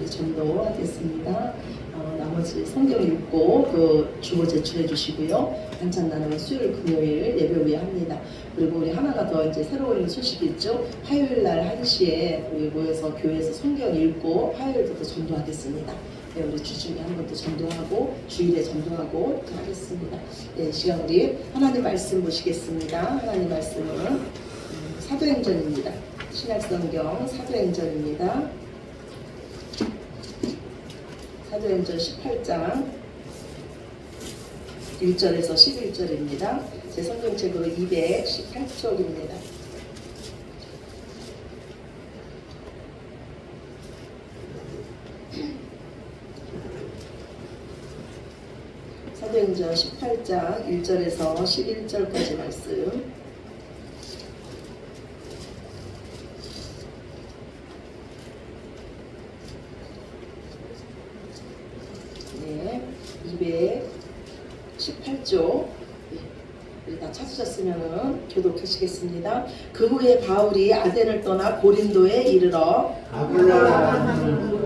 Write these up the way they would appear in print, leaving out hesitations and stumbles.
전도하겠습니다. 나머지 성경 읽고 그 주보 제출해 주시고요. 반찬 나눔은 수요일, 금요일 예배 후에 합니다. 그리고 우리 하나가 더 이제 새로운 소식이 있죠. 화요일 날 1시에 우리 모여서 교회에서 성경 읽고 화요일부터 전도하겠습니다. 네, 우리 주중에 한 번 더 전도하고 주일에 전도하고 이렇게 하겠습니다. 네, 시간 우리 하나님 말씀 보시겠습니다. 하나님 말씀은 사도행전입니다. 신약성경 사도행전입니다. 사도행전 18장 1절에서 11절입니다. 제 성경책으로 218쪽입니다. 사도행전 18장 1절에서 11절까지 말씀. 네, 218조. 다 찾으셨으면 교독하시겠습니다. 그 후에 바울이 아덴을 떠나 고린도에 이르러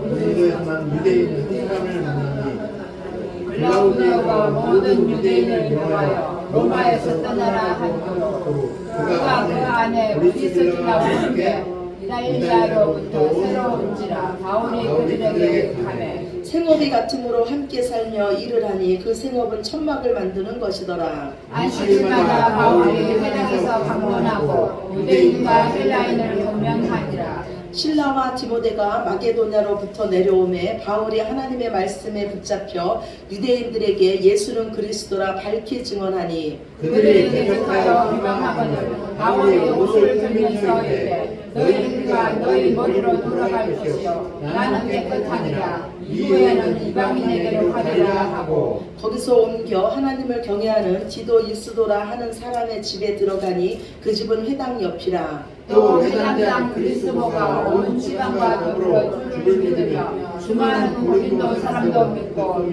고린도에서만 유대인 한 사람을 만나니 글라우디오가 모든 유대인을 위하여 로마에서 떠나라 하므로 그가 그 안에 브리스길라와 함께 이달리아로부터 새로운지라 바울이 그들에게 가매 생업이 같음으로 함께 살며 일을 하니 그 생업은 천막을 만드는 것이더라. 안식일마다 바울이 회당에서 방문하고 유대인과 헬라인을 권면하니라. 실라와 디모데가 마게도냐로부터 내려오매 바울이 하나님의 말씀에 붙잡혀 유대인들에게 예수는 그리스도라 밝히 증언하니 그들이 대적하여 비방하거늘 바울이 옷을 들면서 이르되 너희가 너희 머리로 돌아갈 것이요 나는 깨끗하니라. 이후에는 이방인에게로 가리라 하고 거기서 옮겨 하나님을 경외하는 디도 유스도라 하는 사람의 집에 들어가니 그 집은 회당 옆이라. 또 회당장 그리스도가 온 지방과 더불어 주를 믿으며 수많은 고린도 사람도 믿고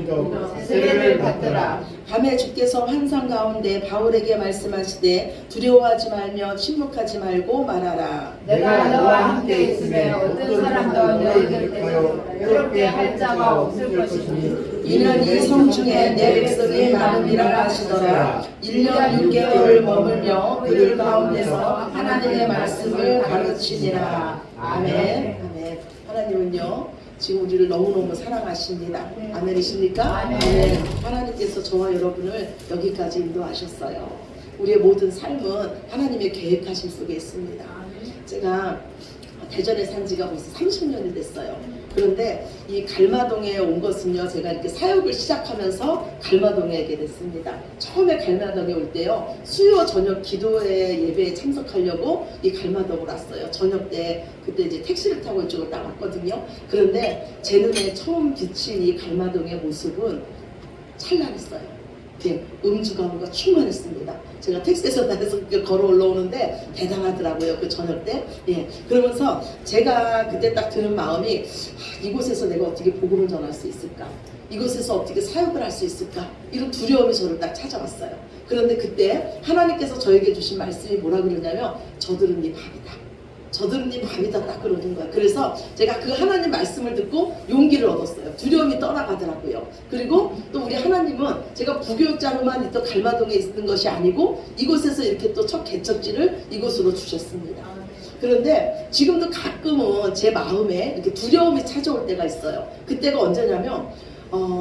세례를 받더라. 밤에 주께서 환상 가운데 바울에게 말씀하시되 두려워하지 말며 침묵하지 말고 말하라. 내가 너와 함께 있으면 어떤 사람도 너희들께서 괴롭게 할 자가 없을 것이니 이는 이 성 중에 내 백성이 많음이라 하시더라. 1년 6개월을 머물며 그들 가운데서 하나님의 말씀을 가르치니라. 아멘. 아멘. 하나님은요 지금 우리를 너무너무 사랑하십니다. 아멘이십니까? 아멘. 하나님께서 저와 여러분을 여기까지 인도하셨어요. 우리의 모든 삶은 하나님의 계획하심 속에 있습니다. 제가 대전에 산 지가 벌써 30년이 됐어요. 그런데 이 갈마동에 온 것은요, 제가 이렇게 사역을 시작하면서 갈마동에 오게 됐습니다. 처음에 갈마동에 올 때요, 수요 저녁 기도회 예배에 참석하려고 이 갈마동을 왔어요. 저녁 때 그때 이제 택시를 타고 이쪽으로 딱 왔거든요. 그런데 제 눈에 처음 비친 이 갈마동의 모습은 찬란했어요. 음주가무가 충만했습니다. 제가 택시에서 다해서 걸어 올라오는데 대단하더라고요. 그 저녁 때. 예. 그러면서 제가 그때 딱 드는 마음이 이곳에서 내가 어떻게 복음을 전할 수 있을까? 이곳에서 어떻게 사역을 할 수 있을까? 이런 두려움이 저를 딱 찾아왔어요. 그런데 그때 하나님께서 저에게 주신 말씀이 뭐라 그러냐면 저들은 네 밥이다. 저들은 네 밥이다 딱 그러는 거야. 그래서 제가 그 하나님 말씀을 듣고 용기를 얻었어요. 두려움이 떠나가더라고요. 그리고 또 우리 하나님은 제가 부교육자로만 있던 갈마동에 있는 것이 아니고 이곳에서 이렇게 또 첫 개척지를 이곳으로 주셨습니다. 그런데 지금도 가끔은 제 마음에 이렇게 두려움이 찾아올 때가 있어요. 그때가 언제냐면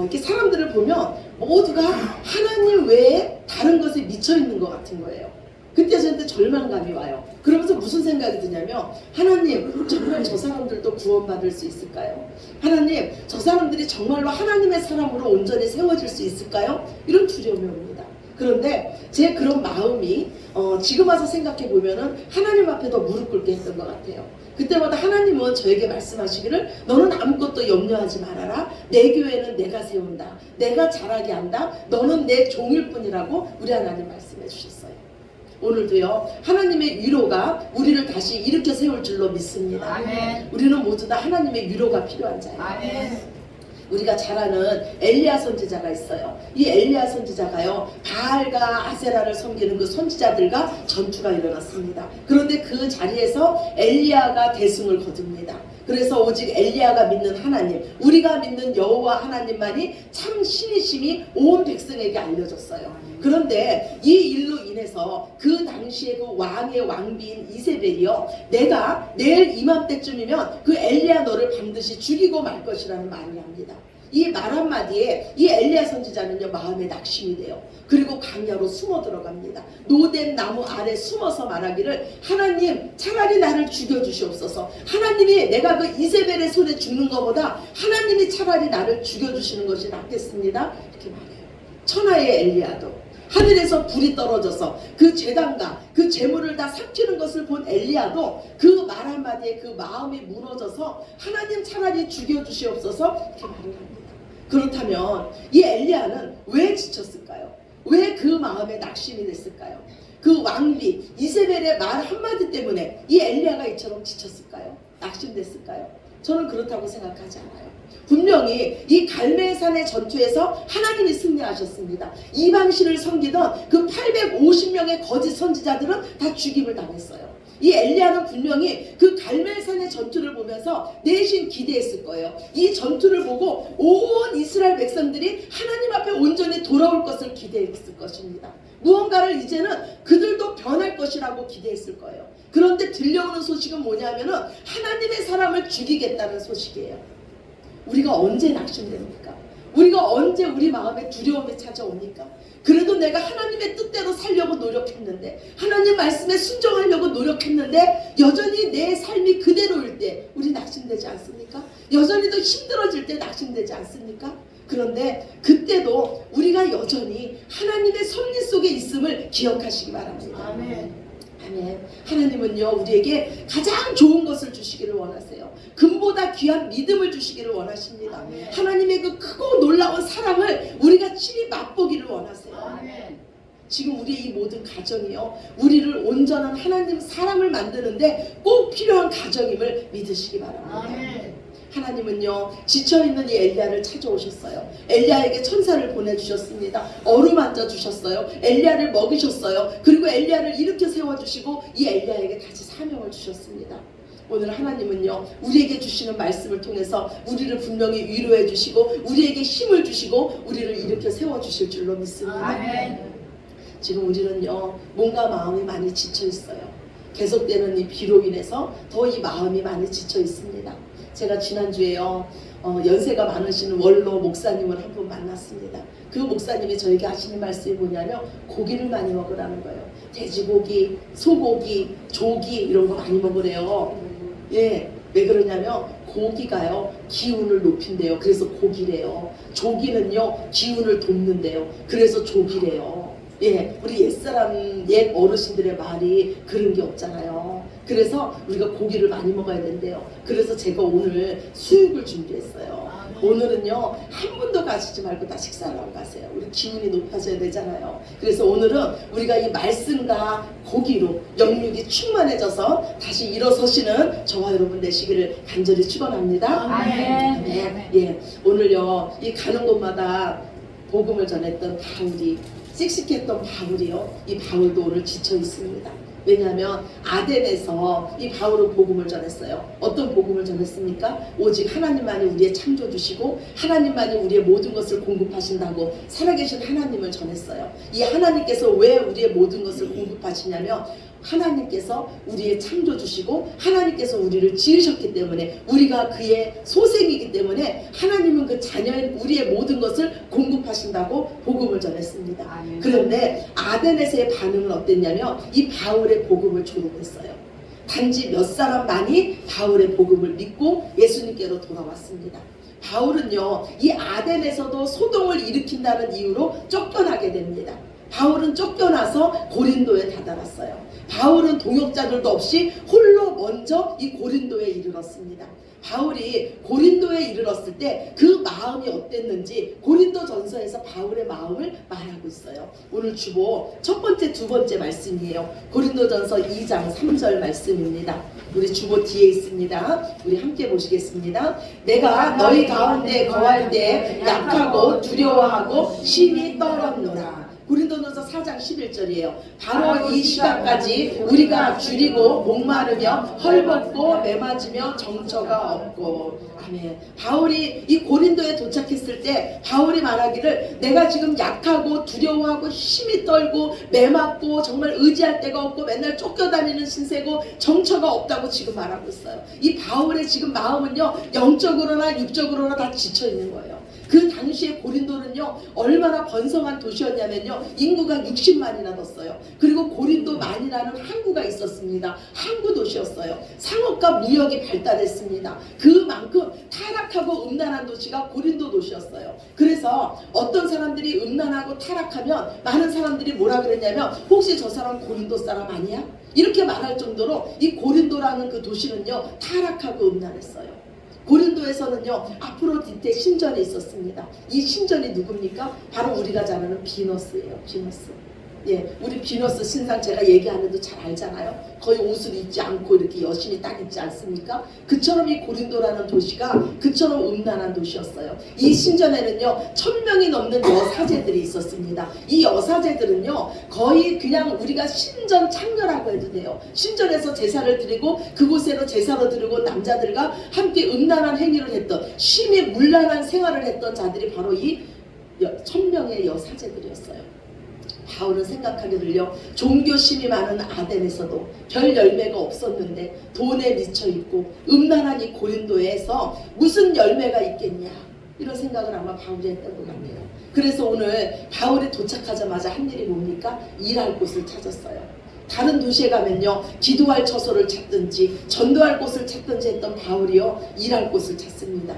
이렇게 사람들을 보면 모두가 하나님 외에 다른 것에 미쳐 있는 것 같은 거예요. 그때 저한테 절망감이 와요. 그러면서 무슨 생각이 드냐면 하나님 정말 저 사람들도 구원받을 수 있을까요? 하나님 저 사람들이 정말로 하나님의 사람으로 온전히 세워질 수 있을까요? 이런 두려움이 옵니다. 그런데 제 그런 마음이 지금 와서 생각해 보면은 하나님 앞에 더 무릎 꿇게 했던 것 같아요. 그때마다 하나님은 저에게 말씀하시기를 너는 아무것도 염려하지 말아라. 내 교회는 내가 세운다. 내가 잘하게 한다. 너는 내 종일 뿐이라고 우리 하나님 말씀해 주셨어요. 오늘도요 하나님의 위로가 우리를 다시 일으켜 세울 줄로 믿습니다. 아멘. 우리는 모두 다 하나님의 위로가 필요한 자예요. 아멘. 우리가 잘 아는 엘리야 선지자가 있어요. 이 엘리야 선지자가요 바알과 아세라를 섬기는 그 선지자들과 전투가 일어났습니다. 그런데 그 자리에서 엘리야가 대승을 거둡니다. 그래서 오직 엘리야가 믿는 하나님, 우리가 믿는 여호와 하나님만이 참 신이심이 온 백성에게 알려졌어요. 그런데 이 일로 인해서 그 당시에 그 왕의 왕비인 이세벨이요, 내가 내일 이맘때쯤이면 그 엘리야 너를 반드시 죽이고 말 것이라는 말을 합니다. 이 말 한마디에 이 엘리야 선지자는요 마음에 낙심이 돼요. 그리고 강야로 숨어 들어갑니다. 노된 나무 아래 숨어서 말하기를, 하나님 차라리 나를 죽여주시옵소서. 하나님이 내가 그 이세벨의 손에 죽는 것보다 하나님이 차라리 나를 죽여주시는 것이 낫겠습니다. 이렇게 말해요. 천하의 엘리야도 하늘에서 불이 떨어져서 그 제단과 그 제물을 다 삭히는 것을 본 엘리야도 그 말 한마디에 그 마음이 무너져서 하나님 차라리 죽여주시옵소서 이렇게 말을 합니다. 그렇다면 이 엘리야는 왜 지쳤을까요? 왜 그 마음에 낙심이 됐을까요? 그 왕비 이세벨의 말 한마디 때문에 이 엘리야가 이처럼 지쳤을까요? 낙심됐을까요? 저는 그렇다고 생각하지 않아요. 분명히 이 갈멜산의 전투에서 하나님이 승리하셨습니다. 이방신을 섬기던 그 850명의 거짓 선지자들은 다 죽임을 당했어요. 이 엘리야는 분명히 그 갈멜산의 전투를 보면서 내심 기대했을 거예요. 이 전투를 보고 온 이스라엘 백성들이 하나님 앞에 온전히 돌아올 것을 기대했을 것입니다. 무언가를 이제는 그들도 변할 것이라고 기대했을 거예요. 그런데 들려오는 소식은 뭐냐면은 하나님의 사람을 죽이겠다는 소식이에요. 우리가 언제 낙심됩니까? 우리가 언제 우리 마음에 두려움이 찾아옵니까? 그래도 내가 하나님의 뜻대로 살려고 노력했는데, 하나님 말씀에 순종하려고 노력했는데 여전히 내 삶이 그대로일 때 우리 낙심되지 않습니까? 여전히 더 힘들어질 때 낙심되지 않습니까? 그런데 그때도 우리가 여전히 하나님의 섭리 속에 있음을 기억하시기 바랍니다. 아멘. 아멘. 하나님은요 우리에게 가장 좋은 것을 주시기를 원하세요. 금보다 귀한 믿음을 주시기를 원하십니다. 아멘. 하나님의 그 크고 놀라운 사랑을 우리가 친히 맛보기를 원하세요. 아멘. 지금 우리의 이 모든 가정이요 우리를 온전한 하나님 사람을 만드는데 꼭 필요한 가정임을 믿으시기 바랍니다. 아멘. 하나님은요 지쳐있는 이 엘리야를 찾아오셨어요. 엘리야에게 천사를 보내주셨습니다. 어루만져 주셨어요. 엘리야를 먹이셨어요. 그리고 엘리야를 일으켜 세워주시고 이 엘리야에게 다시 사명을 주셨습니다. 오늘 하나님은요 우리에게 주시는 말씀을 통해서 우리를 분명히 위로해 주시고 우리에게 힘을 주시고 우리를 일으켜 세워주실 줄로 믿습니다. 아멘. 지금 우리는요 몸과 마음이 많이 지쳐 있어요. 계속되는 이 비로 인해서 더 이 마음이 많이 지쳐 있습니다. 제가 지난주에요 연세가 많으신 원로 목사님을 한 분 만났습니다. 그 목사님이 저에게 하시는 말씀이 뭐냐면 고기를 많이 먹으라는 거예요. 돼지고기, 소고기, 조기 이런 거 많이 먹으래요. 예, 왜 그러냐면 고기가요 기운을 높인대요. 그래서 고기래요. 조기는요 기운을 돕는데요. 그래서 조기래요. 예, 우리 옛사람, 옛 어르신들의 말이 그런 게 없잖아요. 그래서 우리가 고기를 많이 먹어야 된대요. 그래서 제가 오늘 수육을 준비했어요. 오늘은요 한 분도 가시지 말고 다 식사를 하고 가세요. 우리 기운이 높아져야 되잖아요. 그래서 오늘은 우리가 이 말씀과 고기로 영육이 충만해져서 다시 일어서시는 저와 여러분 되시기를 간절히 축원합니다. 아멘. 네, 예, 오늘요 이 가는 곳마다 복음을 전했던 바울이, 씩씩했던 바울이요 이 바울도 오늘 지쳐 있습니다. 왜냐하면 아덴에서 이 바울은 복음을 전했어요. 어떤 복음을 전했습니까? 오직 하나님만이 우리의 창조주시고 하나님만이 우리의 모든 것을 공급하신다고 살아계신 하나님을 전했어요. 이 하나님께서 왜 우리의 모든 것을 공급하시냐면 하나님께서 우리의 창조주시고 하나님께서 우리를 지으셨기 때문에, 우리가 그의 소생이기 때문에 하나님은 그 자녀인 우리의 모든 것을 공급하신다고 복음을 전했습니다. 아멘. 그런데 아덴에서의 반응은 어땠냐면 이 바울의 복음을 조롱했어요. 단지 몇 사람만이 바울의 복음을 믿고 예수님께로 돌아왔습니다. 바울은요 이 아덴에서도 소동을 일으킨다는 이유로 쫓겨나게 됩니다. 바울은 쫓겨나서 고린도에 다다랐어요. 바울은 동역자들도 없이 홀로 먼저 이 고린도에 이르렀습니다. 바울이 고린도에 이르렀을 때 그 마음이 어땠는지 고린도 전서에서 바울의 마음을 말하고 있어요. 오늘 주보 첫 번째, 두 번째 말씀이에요. 고린도 전서 2장 3절 말씀입니다. 우리 주보 뒤에 있습니다. 우리 함께 보시겠습니다. 내가 너희 가운데 거할 때 약하고 두려워하고 심히 떨었노라. 고린도전서 4장 4장 11절이에요. 바로 이 시간까지 우리가 줄이고 목마르며 헐벗고 매맞으며 정처가 없고. 아멘. 바울이 이 고린도에 도착했을 때 바울이 말하기를 내가 지금 약하고 두려워하고 힘이 떨고 매맞고 정말 의지할 데가 없고 맨날 쫓겨다니는 신세고 정처가 없다고 지금 말하고 있어요. 이 바울의 지금 마음은요, 영적으로나 육적으로나 다 지쳐 있는 거예요. 그 당시에 고린도는요 얼마나 번성한 도시였냐면요, 인구가 60만이나 됐어요. 그리고 고린도만이라는 항구가 있었습니다. 항구 도시였어요. 상업과 무역이 발달했습니다. 그만큼 타락하고 음란한 도시가 고린도 도시였어요. 그래서 어떤 사람들이 음란하고 타락하면 많은 사람들이 뭐라 그랬냐면 혹시 저 사람 고린도 사람 아니야? 이렇게 말할 정도로 이 고린도라는 그 도시는요 타락하고 음란했어요. 고린도에서는요 아프로디테 신전이 있었습니다. 이 신전이 누굽니까? 바로 우리가 잘 아는 비너스예요. 비너스. 예, 우리 비너스 신상 제가 얘기 안 해도 잘 알잖아요. 거의 옷을 입지 않고 이렇게 여신이 딱 있지 않습니까? 그처럼 이 고린도라는 도시가 그처럼 음란한 도시였어요. 이 신전에는요 1000명이 넘는 여사제들이 있었습니다. 이 여사제들은요 거의 그냥 우리가 신전 창녀라고 해도 돼요. 신전에서 제사를 드리고 그곳에로 제사를 드리고 남자들과 함께 음란한 행위를 했던, 심히 문란한 생활을 했던 자들이 바로 이 1000명의 여사제들이었어요. 바울은 생각하기를요, 종교심이 많은 아덴에서도 별 열매가 없었는데 돈에 미쳐있고 음란한 이 고린도에서 무슨 열매가 있겠냐, 이런 생각을 아마 바울이 했던 것 같네요. 그래서 오늘 바울이 도착하자마자 한 일이 뭡니까? 일할 곳을 찾았어요. 다른 도시에 가면요 기도할 처소를 찾든지 전도할 곳을 찾든지 했던 바울이요 일할 곳을 찾습니다.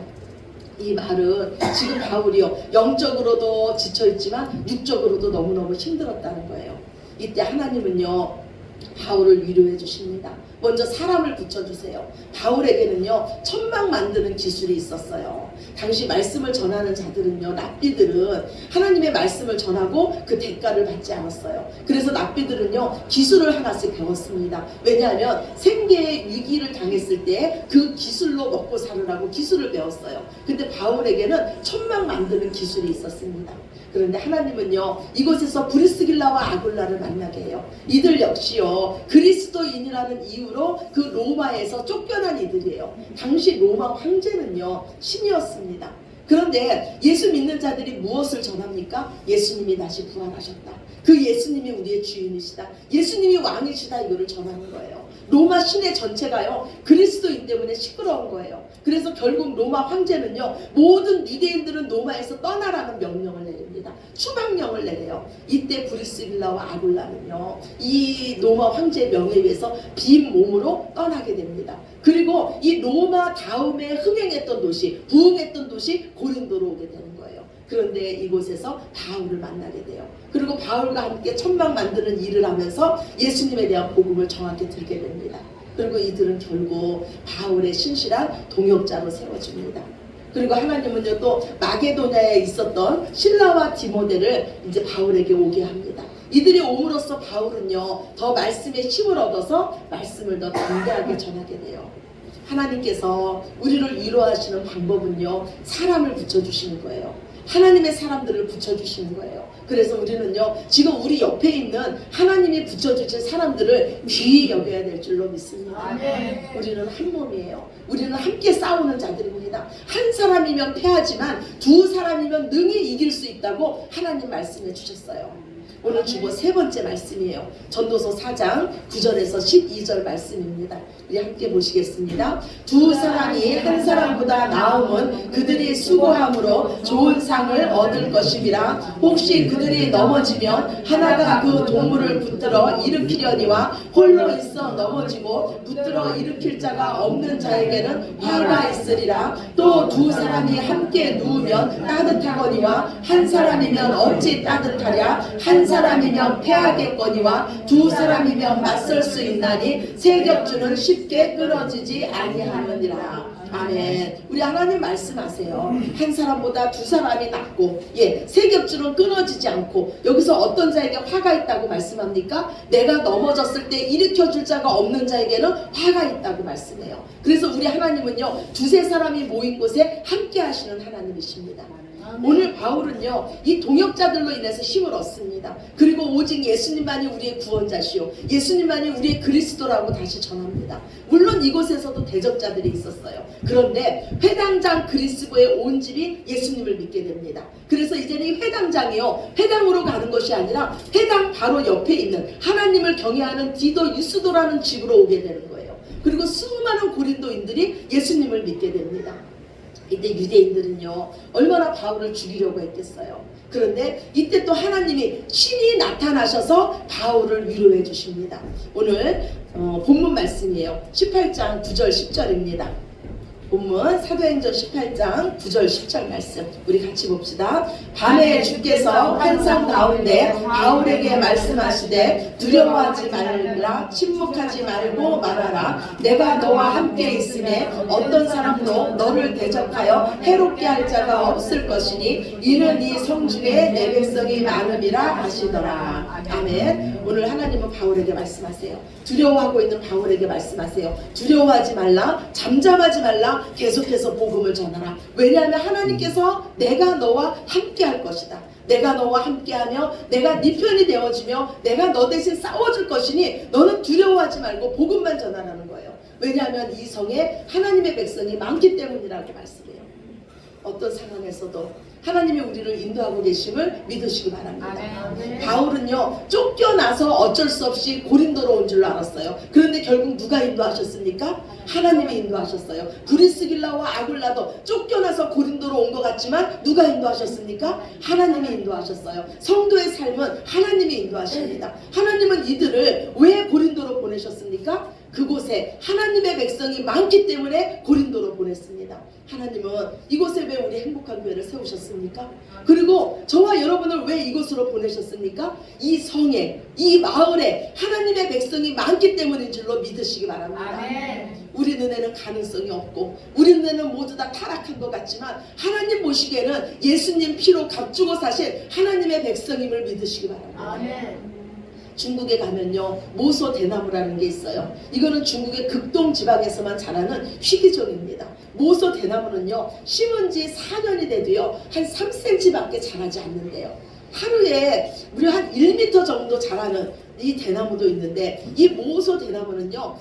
이 말은 지금 바울이요 영적으로도 지쳐있지만 육적으로도 너무너무 힘들었다는 거예요. 이때 하나님은요 바울을 위로해 주십니다. 먼저 사람을 붙여주세요. 바울에게는요 천막 만드는 기술이 있었어요. 당시 말씀을 전하는 자들은요, 랍비들은 하나님의 말씀을 전하고 그 대가를 받지 않았어요. 그래서 랍비들은요 기술을 하나씩 배웠습니다. 왜냐하면 생계의 위기를 당했을 때 그 기술로 먹고 살으라고 기술을 배웠어요. 근데 바울에게는 천막 만드는 기술이 있었습니다. 그런데 하나님은요 이곳에서 브리스길라와 아굴라를 만나게 해요. 이들 역시요 그리스도인이라는 이유로 그 로마에서 쫓겨난 이들이에요. 당시 로마 황제는요 신이었습니다. 그런데 예수 믿는 자들이 무엇을 전합니까? 예수님이 다시 부활하셨다. 그 예수님이 우리의 주인이시다. 예수님이 왕이시다. 이거를 전하는 거예요. 로마 시내 전체가요 그리스도인 때문에 시끄러운 거예요. 그래서 결국 로마 황제는요 모든 유대인들은 로마에서 떠나라는 명령을 내립니다. 추방령을 내려요. 이때 브리스길라와 아굴라는요 이 로마 황제의 명에 의해서 빈 몸으로 떠나게 됩니다. 그리고 이 로마 다음에 흥행했던 도시, 부흥했던 도시 고린도로 오게 되는 거예요. 그런데 이곳에서 바울을 만나게 돼요. 그리고 바울과 함께 천막 만드는 일을 하면서 예수님에 대한 복음을 정확히 들게 됩니다. 그리고 이들은 결국 바울의 신실한 동역자로 세워집니다. 그리고 하나님은요 또 마게도냐에 있었던 실라와 디모데를 이제 바울에게 오게 합니다. 이들이 옴으로써 바울은요 더 말씀의 힘을 얻어서 말씀을 더 담대하게 전하게 돼요. 하나님께서 우리를 위로하시는 방법은요 사람을 붙여주시는 거예요. 하나님의 사람들을 붙여주시는 거예요. 그래서 우리는요 지금 우리 옆에 있는 하나님이 붙여주신 사람들을 귀히 여겨야 될 줄로 믿습니다. 아멘. 우리는 한 몸이에요. 우리는 함께 싸우는 자들입니다. 한 사람이면 패하지만 두 사람이면 능히 이길 수 있다고 하나님 말씀해 주셨어요. 오늘 주보 세 번째 말씀이에요. 전도서 4장 9절에서 12절 말씀입니다. 우리 함께 보시겠습니다. 두 사람이 한 사람보다 나음은 그들이 수고함으로 좋은 상을 얻을 것임이라. 혹시 그들이 넘어지면 하나가 그 동물을 붙들어 일으키려니와 홀로 있어 넘어지고 붙들어 일으킬 자가 없는 자에게는 화가 있으리라. 또 두 사람이 함께 누우면 따뜻하거니와 한 사람이면 어찌 따뜻하랴. 한 사람이면 패하겠거니와 두 사람이면 맞설 수 있나니 세 겹줄은 쉽게 끊어지지 아니하느니라. 아멘. 우리 하나님 말씀하세요. 한 사람보다 두 사람이 낫고 세 겹줄은 끊어지지 않고, 여기서 어떤 자에게 화가 있다고 말씀합니까? 내가 넘어졌을 때 일으켜줄 자가 없는 자에게는 화가 있다고 말씀해요. 그래서 우리 하나님은요 두세 사람이 모인 곳에 함께 하시는 하나님이십니다. 오늘 바울은요, 이 동역자들로 인해서 힘을 얻습니다. 그리고 오직 예수님만이 우리의 구원자시오, 예수님만이 우리의 그리스도라고 다시 전합니다. 물론 이곳에서도 대적자들이 있었어요. 그런데 회당장 그리스도의 온 집이 예수님을 믿게 됩니다. 그래서 이제는 이 회당장이요, 회당으로 가는 것이 아니라 회당 바로 옆에 있는 하나님을 경외하는 디도 유스도라는 집으로 오게 되는 거예요. 그리고 수많은 고린도인들이 예수님을 믿게 됩니다. 이때 유대인들은요, 얼마나 바울을 죽이려고 했겠어요. 그런데 이때 또 하나님이 신이 나타나셔서 바울을 위로해 주십니다. 오늘 본문 말씀이에요. 18장 9절 10절입니다. 본문 사도행전 18장 9절 10절 말씀 우리 같이 봅시다. 밤에 주께서 환상 가운데 바울에게 말씀하시되 두려워하지 말라, 침묵하지 말고 말하라. 내가 너와 함께 있음에 어떤 사람도 너를 대적하여 해롭게 할 자가 없을 것이니 이는 이 성중에 내 백성이 많음이라 하시더라. 아멘. 오늘 하나님은 바울에게 말씀하세요. 두려워하고 있는 바울에게 말씀하세요. 두려워하지 말라, 잠잠하지 말라, 계속해서 복음을 전하라. 왜냐하면 하나님께서 내가 너와 함께 할 것이다. 내가 너와 함께하며 내가 네 편이 되어주며 내가 너 대신 싸워줄 것이니 너는 두려워하지 말고 복음만 전하라는 거예요. 왜냐하면 이 성에 하나님의 백성이 많기 때문이라고 말씀해요. 어떤 상황에서도 하나님이 우리를 인도하고 계심을 믿으시기 바랍니다. 바울은요, 쫓겨나서 어쩔 수 없이 고린도로 온 줄로 알았어요. 그런데 결국 누가 인도하셨습니까? 하나님이 인도하셨어요. 브리스길라와 아굴라도 쫓겨나서 고린도로 온 것 같지만 누가 인도하셨습니까? 하나님이 인도하셨어요. 성도의 삶은 하나님이 인도하십니다. 하나님은 이들을 왜 고린도로 보내셨습니까? 그곳에 하나님의 백성이 많기 때문에 고린도로 보냈습니다. 하나님은 이곳에 왜 우리 행복한 교회를 세우셨습니까? 그리고 저와 여러분을 왜 이곳으로 보내셨습니까? 이 성에, 이 마을에 하나님의 백성이 많기 때문인 줄로 믿으시기 바랍니다. 아멘. 우리 눈에는 가능성이 없고 우리 눈에는 모두 다 타락한 것 같지만 하나님 보시기에는 예수님 피로 값주고 사신 하나님의 백성임을 믿으시기 바랍니다. 아멘. 중국에 가면요, 모소 대나무라는 게 있어요. 이거는 중국의 극동 지방에서만 자라는 희귀종입니다. 모소 대나무는요, 심은 지 4년이 돼도요 한 3cm밖에 자라지 않는데요. 하루에 무려 한 1m 정도 자라는 이 대나무도 있는데, 이 모소 대나무는요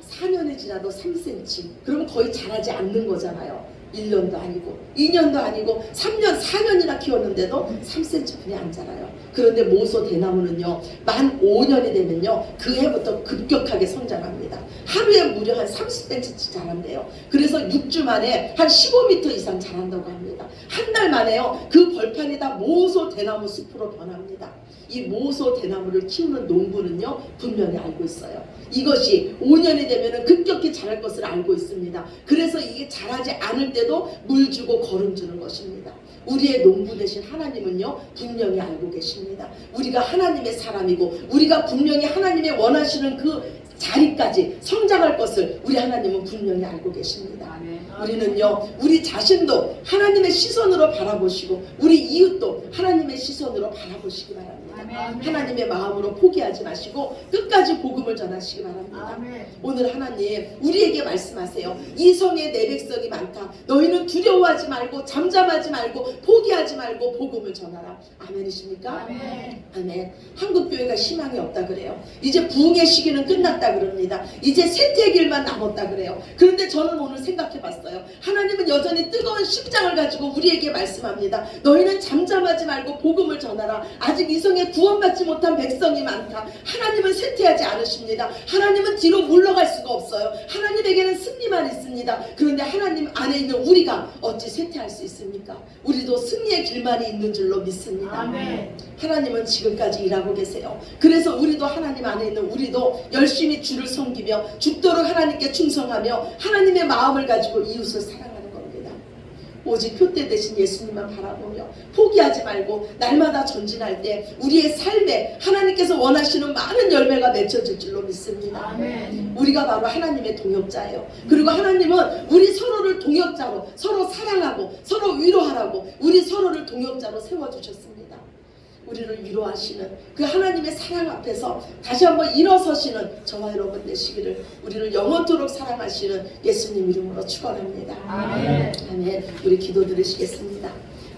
4년이 지나도 3cm, 그러면 거의 자라지 않는 거잖아요. 1년도 아니고 2년도 아니고 3년 4년이나 키웠는데도 3cm뿐이 안 자라요. 그런데 모소 대나무는요 만 5년이 되면요 그 해부터 급격하게 성장합니다. 하루에 무려 한 30cm씩 자란대요. 그래서 6주 만에 한 15m 이상 자란다고 합니다. 한 달 만에요 그 벌판이 다 모소 대나무 숲으로 변합니다. 이 모소 대나무를 키우는 농부는요 분명히 알고 있어요. 이것이 5년이 되면 급격히 자랄 것을 알고 있습니다. 그래서 이게 자라지 않을 때도 물 주고 거름 주는 것입니다. 우리의 농부 되신 하나님은요 분명히 알고 계십니다. 우리가 하나님의 사람이고 우리가 분명히 하나님의 원하시는 그 자리까지 성장할 것을 우리 하나님은 분명히 알고 계십니다. 우리는요 우리 자신도 하나님의 시선으로 바라보시고 우리 이웃도 하나님의 시선으로 바라보시기 바랍니다. 하나님의 마음으로 포기하지 마시고 끝까지 복음을 전하시기 바랍니다. 오늘 하나님 우리에게 말씀하세요. 이 성에 내 백성이 많다. 너희는 두려워하지 말고 잠잠하지 말고 포기하지 말고 복음을 전하라. 아멘이십니까? 아멘. 한국교회가 희망이 없다 그래요. 이제 부흥의 시기는 끝났다 그럽니다. 이제 쇠퇴의 길만 남았다 그래요. 그런데 저는 오늘 생각해 봤어요. 하나님은 여전히 뜨거운 심장을 가지고 우리에게 말씀합니다. 너희는 잠잠하지 말고 복음을 전하라. 아직 이 성에 구원받지 못한 백성이 많다. 하나님은 쇠퇴하지 않으십니다. 하나님은 뒤로 물러갈 수가 없어요. 하나님에게는 승리만 있습니다. 그런데 하나님 안에 있는 우리가 어찌 쇠퇴할 수 있습니까? 우리도 승리의 길만이 있는 줄로 믿습니다. 아멘. 하나님은 지금까지 일하고 계세요. 그래서 우리도 하나님 안에 있는 우리도 열심히 주를 섬기며 죽도록 하나님께 충성하며 하나님의 마음을 가지고 이웃을 사랑하는 겁니다. 오직 표대 대신 예수님만 바라보며 포기하지 말고 날마다 전진할 때 우리의 삶에 하나님께서 원하시는 많은 열매가 맺혀질 줄로 믿습니다. 아멘. 우리가 바로 하나님의 동역자예요. 그리고 하나님은 우리 서로를 동역자로 서로 사랑하고 서로 위로하라고 우리 서로를 동역자로 세워주셨습니다. 우리를 위로하시는 그 하나님의 사랑 앞에서 다시 한번 일어서시는 저와 여러분 되시기를 우리를 영원토록 사랑하시는 예수님 이름으로 축원합니다. 아멘. 아멘. 우리 기도 드리시겠습니다.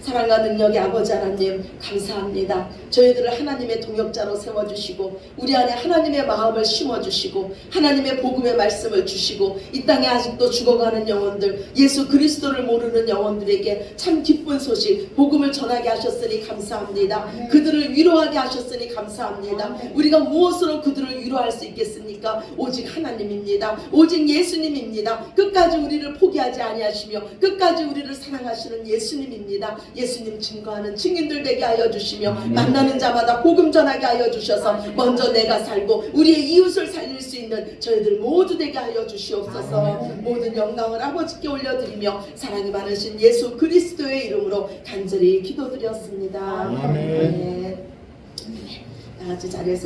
사랑과 능력의 아버지 하나님 감사합니다. 저희들을 하나님의 동역자로 세워주시고 우리 안에 하나님의 마음을 심어주시고 하나님의 복음의 말씀을 주시고 이 땅에 아직도 죽어가는 영혼들, 예수 그리스도를 모르는 영혼들에게 참 기쁜 소식 복음을 전하게 하셨으니 감사합니다. 그들을 위로하게 하셨으니 감사합니다. 우리가 무엇으로 그들을 위로할 수 있겠습니까? 오직 하나님입니다. 오직 예수님입니다. 끝까지 우리를 포기하지 아니하시며 끝까지 우리를 사랑하시는 예수님입니다. 예수님 증거하는 증인들 되게 하여 주시며 만나는 자마다 복음 전하게 하여 주셔서 먼저 내가 살고 우리의 이웃을 살릴 수 있는 저희들 모두 되게 하여 주시옵소서. 모든 영광을 아버지께 올려드리며 사랑이 많으신 예수 그리스도의 이름으로 간절히 기도드렸습니다. 아멘. 다 같이 자리에서